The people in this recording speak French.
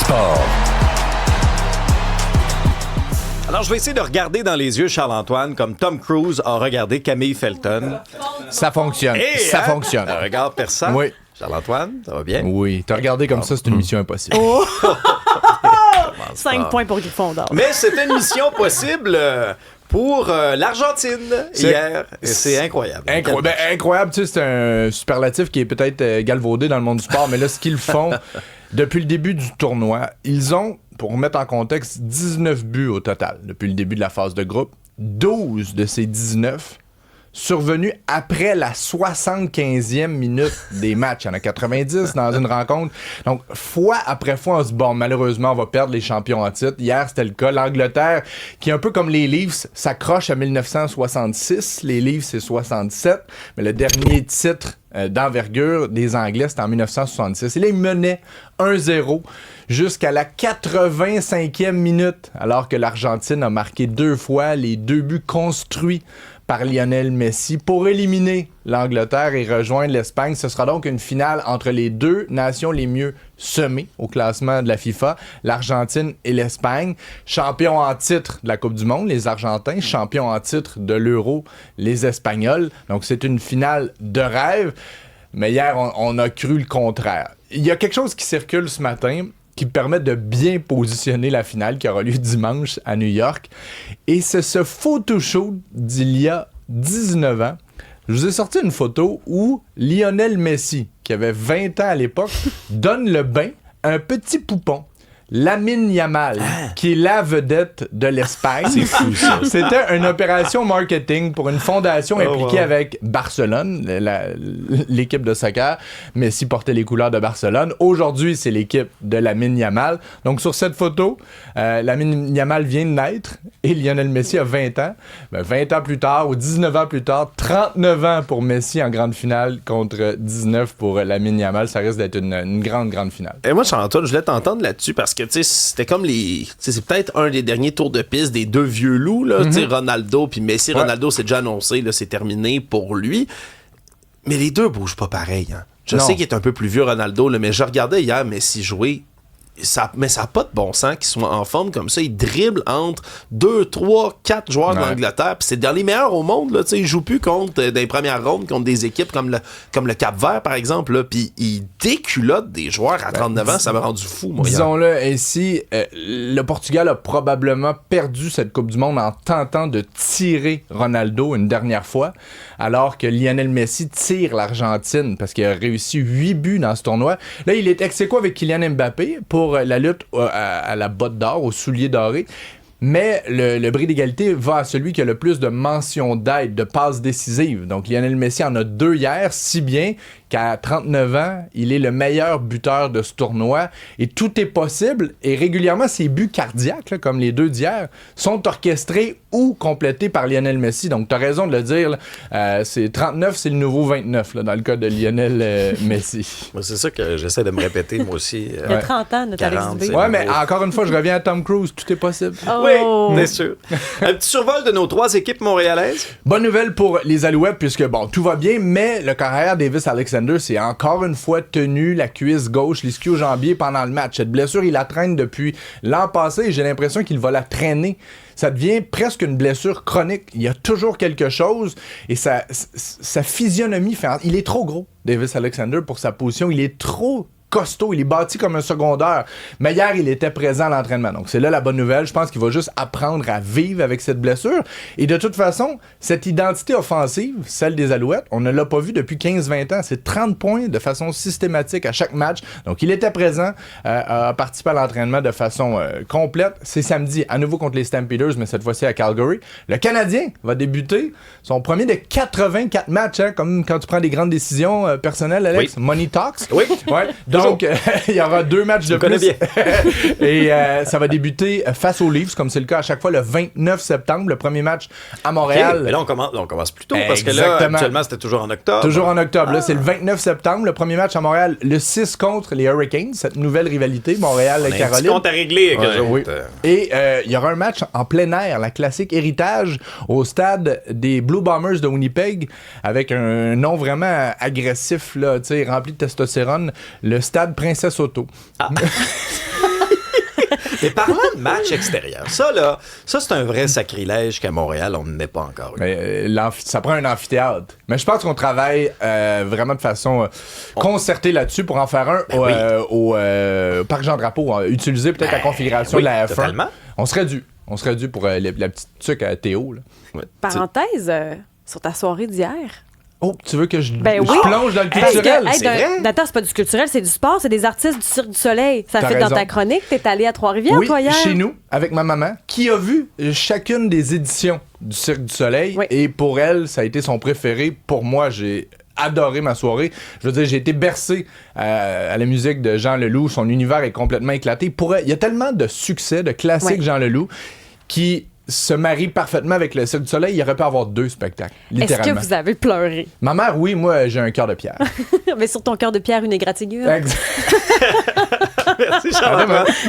sport. Alors, je vais essayer de regarder dans les yeux Charles-Antoine comme Tom Cruise a regardé Camille Felton. Ça fonctionne. Ça fonctionne. Regarde personne. Oui. Charles-Antoine, ça va bien? Oui. T'as regardé comme ça, c'est une mission impossible. Oh! 5 points pour Gryffondor. Mais c'était une mission possible pour l'Argentine hier. Et c'est incroyable. Incroyable, tu sais, c'est un superlatif qui est peut-être galvaudé dans le monde du sport, mais là, ce qu'ils font depuis le début du tournoi, ils ont, pour mettre en contexte, 19 buts au total depuis le début de la phase de groupe. 12 de ces 19 survenus après la 75e minute des matchs. Il y en a 90 dans une rencontre. Donc, fois après fois, on se dit, bon, malheureusement, on va perdre les champions en titre. Hier, c'était le cas. L'Angleterre, qui est un peu comme les Leafs, s'accroche à 1966. Les Leafs, c'est 67. Mais le dernier titre d'envergure des Anglais, c'était en 1966. Et là, ils menaient 1-0 jusqu'à la 85e minute, alors que l'Argentine a marqué 2 fois les 2 buts construits par Lionel Messi pour éliminer l'Angleterre et rejoindre l'Espagne. Ce sera donc une finale entre les deux nations les mieux semées au classement de la FIFA, l'Argentine et l'Espagne. Champions en titre de la Coupe du Monde, les Argentins. Champions en titre de l'Euro, les Espagnols. Donc c'est une finale de rêve. Mais hier, on a cru le contraire. Il y a quelque chose qui circule ce matin qui permet de bien positionner la finale qui aura lieu dimanche à New York. Et c'est ce photoshoot d'il y a 19 ans. Je vous ai sorti une photo où Lionel Messi, qui avait 20 ans à l'époque, donne le bain à un petit poupon. Lamine Yamal, qui est la vedette de l'Espagne. C'est fou, ça. C'était une opération marketing pour une fondation impliquée avec Barcelone, l'équipe de soccer. Messi portait les couleurs de Barcelone. Aujourd'hui, c'est l'équipe de Lamine Yamal. Donc, sur cette photo, Lamine Yamal vient de naître et Lionel Messi a 20 ans. 20 ans plus tard, ou 19 ans plus tard, 39 ans pour Messi en grande finale contre 19 pour Lamine Yamal. Ça risque d'être une grande, grande finale. Et moi, Charles-Antoine, je voulais t'entendre là-dessus parce que, tu sais, c'était comme c'est peut-être un des derniers tours de piste des deux vieux loups, là. Tu sais, Ronaldo puis Messi. Ouais. Ronaldo, c'est déjà annoncé, là, c'est terminé pour lui. Mais les deux bougent pas pareil, hein. Je sais qu'il est un peu plus vieux, Ronaldo, là, mais je regardais hier Messi jouer. Mais ça n'a pas de bon sens qu'ils soient en forme comme ça. Ils dribblent entre 2, 3, 4 joueurs de l'Angleterre. Puis c'est dans les meilleurs au monde. Là, ils ne jouent plus contre des premières rondes, contre des équipes comme le Cap-Vert, par exemple. Puis ils déculottent des joueurs à 39 ans. Ça m'a rendu fou, moi. Disons-le ainsi, le Portugal a probablement perdu cette Coupe du Monde en tentant de tirer Ronaldo une dernière fois, alors que Lionel Messi tire l'Argentine parce qu'il a réussi 8 buts dans ce tournoi. Là, il est ex-aequo avec Kylian Mbappé pour la lutte à la botte d'or, au soulier doré. Mais le bris d'égalité va à celui qui a le plus de mentions d'aide, de passes décisives. Donc Lionel Messi en a 2 hier, si bien qu'à 39 ans, il est le meilleur buteur de ce tournoi. Et tout est possible. Et régulièrement, ces buts cardiaques, là, comme les 2 d'hier, sont orchestrés ou complétés par Lionel Messi. Donc tu as raison de le dire. C'est 39, c'est le nouveau 29, là, dans le cas de Lionel Messi. Moi, c'est ça que j'essaie de me répéter, moi aussi. Il y a 30 ans, notre Alex Dubé. Ouais, mais encore une fois, je reviens à Tom Cruise. Tout est possible. Oui, bien sûr. Un petit survol de nos 3 équipes montréalaises. Bonne nouvelle pour les Alouettes, puisque, bon, tout va bien, mais le carrière Davis-Alexander s'est encore une fois tenu la cuisse gauche, l'ischio-jambier pendant le match. Cette blessure, il la traîne depuis l'an passé et j'ai l'impression qu'il va la traîner. Ça devient presque une blessure chronique. Il y a toujours quelque chose et sa physionomie fait... Il est trop gros, Davis-Alexander, pour sa position. Il est trop costaud, il est bâti comme un secondaire. Mais hier, il était présent à l'entraînement. Donc, c'est là la bonne nouvelle. Je pense qu'il va juste apprendre à vivre avec cette blessure. Et de toute façon, cette identité offensive, celle des Alouettes, on ne l'a pas vue depuis 15-20 ans. C'est 30 points de façon systématique à chaque match. Donc, il était présent, a participé à l'entraînement de façon complète. C'est samedi, à nouveau contre les Stampeders, mais cette fois-ci à Calgary. Le Canadien va débuter son premier de 84 matchs, hein, comme quand tu prends des grandes décisions personnelles, Alex. Oui. Money talks. Oui. Ouais. Donc, il y aura 2 matchs de plus. Bien. Et ça va débuter face aux Leafs, comme c'est le cas à chaque fois, le 29 septembre, le premier match à Montréal. Okay. Mais là, on commence plus tôt, parce que là, habituellement, c'était toujours en octobre. Toujours en octobre. Là, c'est le 29 septembre, le premier match à Montréal, le 6 contre les Hurricanes, cette nouvelle rivalité, Montréal-Caroline. Un petit compte à régler avec eux autres. Oui. Et il y aura un match en plein air, la classique héritage, au stade des Blue Bombers de Winnipeg, avec un nom vraiment agressif, là, rempli de testostérone, le stade Princesse Auto. Ah. Mais parlant de match extérieur, ça c'est un vrai sacrilège qu'à Montréal, on n'est pas encore eu. Mais, ça prend un amphithéâtre. Mais je pense qu'on travaille vraiment de façon concertée là-dessus pour en faire un au Parc Jean-Drapeau. Utiliser peut-être la configuration de la F1. Totalement. On serait dû pour la petite truc à Théo. Là. Ouais, Parenthèse, sur ta soirée d'hier. Oh, tu veux que je Oui. plonge dans le Parce culturel? que, c'est vrai? Attends, c'est pas du culturel, c'est du sport, c'est des artistes du Cirque du Soleil. Ça T'as fait dans raison. ta chronique, t'es allé à Trois-Rivières, Oui, toi, hier. chez nous, avec ma maman, qui a vu chacune des éditions du Cirque du Soleil. Oui. Et pour elle, ça a été son préféré. Pour moi, j'ai adoré ma soirée. Je veux dire, j'ai été bercé à la musique de Jean Leloup. Son univers est complètement éclaté. Pour elle, il y a tellement de succès, de classiques Jean Leloup, qui se marient parfaitement avec le Cirque du Soleil. Il aurait pu avoir 2 spectacles, Est-ce littéralement. que vous avez pleuré? Ma mère, oui, moi, j'ai un cœur de pierre. Mais sur ton cœur de pierre, une égratignure. Exact. Merci, Jean-Antoine.